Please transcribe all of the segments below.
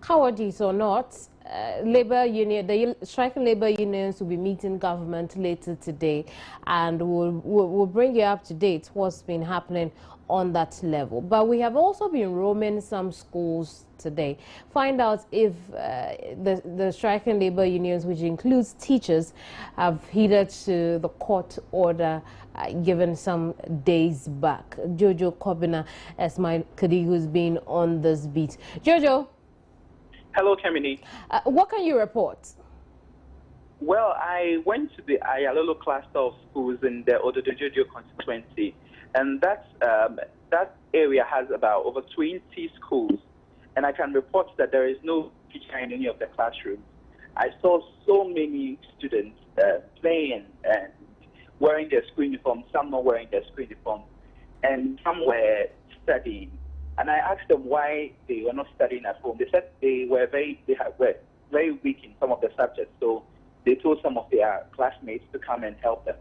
cowardice or not, the striking labor unions will be meeting government later today, and we'll bring you up to date what's been happening on that level. But we have also been roaming some schools today, find out if the striking labor unions, which includes teachers, have heeded to the court order given some days back. Jojo Kobina as my colleague who's been on this beat. Jojo. Hello, Kemini. What can you report? Well, I went to the Ayalolo cluster of schools in the Ododojojo constituency, and that area has about over 20 schools, and I can report that there is no teacher in any of the classrooms. I saw so many students playing and wearing their school uniform, some not wearing their school uniform, and some were studying. And I asked them why they were not studying at home. They said they were very weak in some of the subjects, so they told some of their classmates to come and help them.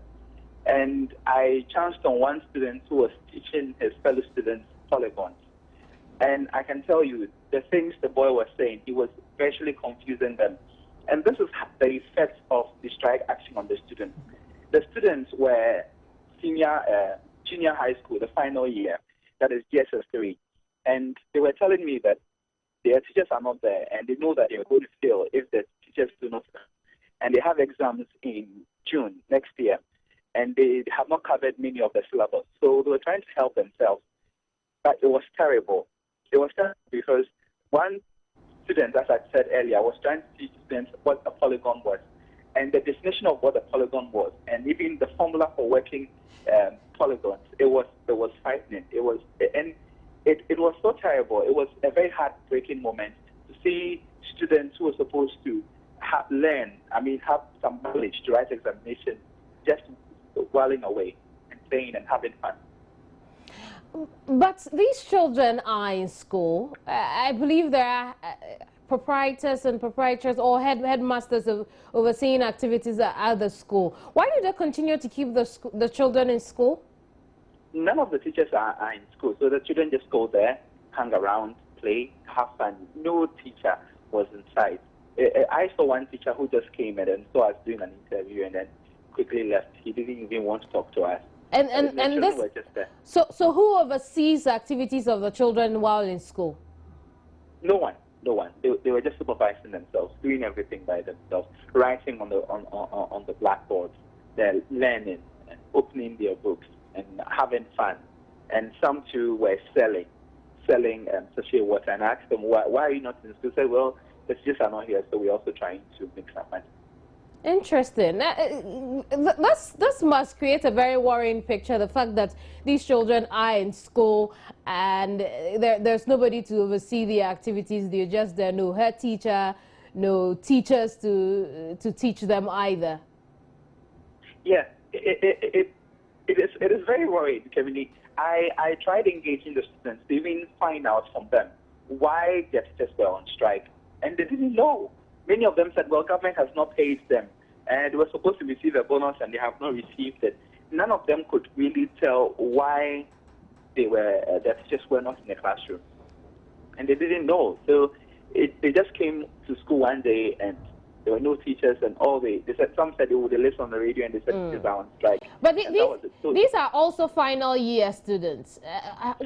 And I chanced on one student who was teaching his fellow students polygons. And I can tell you, the things the boy was saying, he was virtually confusing them. And this is the effect of the strike action on the students. The students were junior high school, the final year, that is GSS3. And they were telling me that their teachers are not there, and they know that they are going to fail if the teachers do not come. And they have exams in June next year, and they have not covered many of the syllabus. So they were trying to help themselves. But it was terrible. It was terrible because one student, as I said earlier, was trying to teach students what a polygon was, and the definition of what a polygon was, and even the formula for working polygons. It was frightening. It was so terrible. It was a very heartbreaking moment to see students who were supposed to have some knowledge to write examinations, just whiling away and playing and having fun. But these children are in school. I believe there are proprietors and proprietors or headmasters of overseeing activities at the school. Why do they continue to keep the children in school? None of the teachers are in school, so the children just go there, hang around, play, have fun. No teacher was inside. I saw one teacher who just came in and saw us doing an interview and then quickly left. He didn't even want to talk to us. And this, were just there. So who oversees the activities of the children while in school? No one. They were just supervising themselves, doing everything by themselves, writing on the blackboards. They're learning and opening their books and having fun. And some too were selling sachet water. And I asked them, why are you not in school? They said, well, the teachers are not here, so we're also trying to make some money. Interesting. This must create a very worrying picture, the fact that these children are in school and there's nobody to oversee the activities. They're just there, no head teacher, no teachers to teach them either. Yeah, it is very worrying, Kevin. I tried engaging the students to even find out from them why their teachers were on strike, and they didn't know. Many of them said, well, government has not paid them, and they were supposed to receive a bonus, and they have not received it. None of them could really tell why their teachers were not in the classroom, and they didn't know. So they just came to school one day, and there were no teachers, and some said they would listen on the radio, and they said teachers are on strike. But these are also final year students.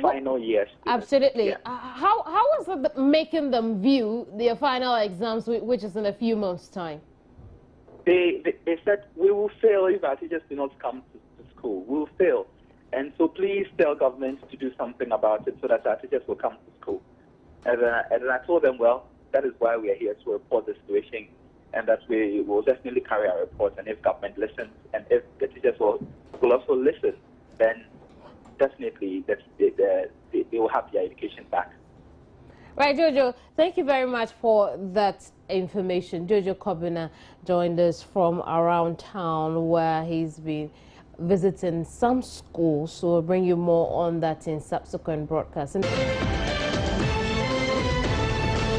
Final year students. Absolutely. Yeah. How is it making them view their final exams, which is in a few months' time? They said, we will fail if our teachers do not come to school. We will fail. And so please tell government to do something about it so that our teachers will come to school. And I told them, well, that is why we are here, to report the situation, and that we will definitely carry our report. And if government listens, and if the teachers will also listen, then definitely they will have their education back. Right, Jojo, thank you very much for that information. Jojo Kobina joined us from around town where he's been visiting some schools. So we'll bring you more on that in subsequent broadcasts.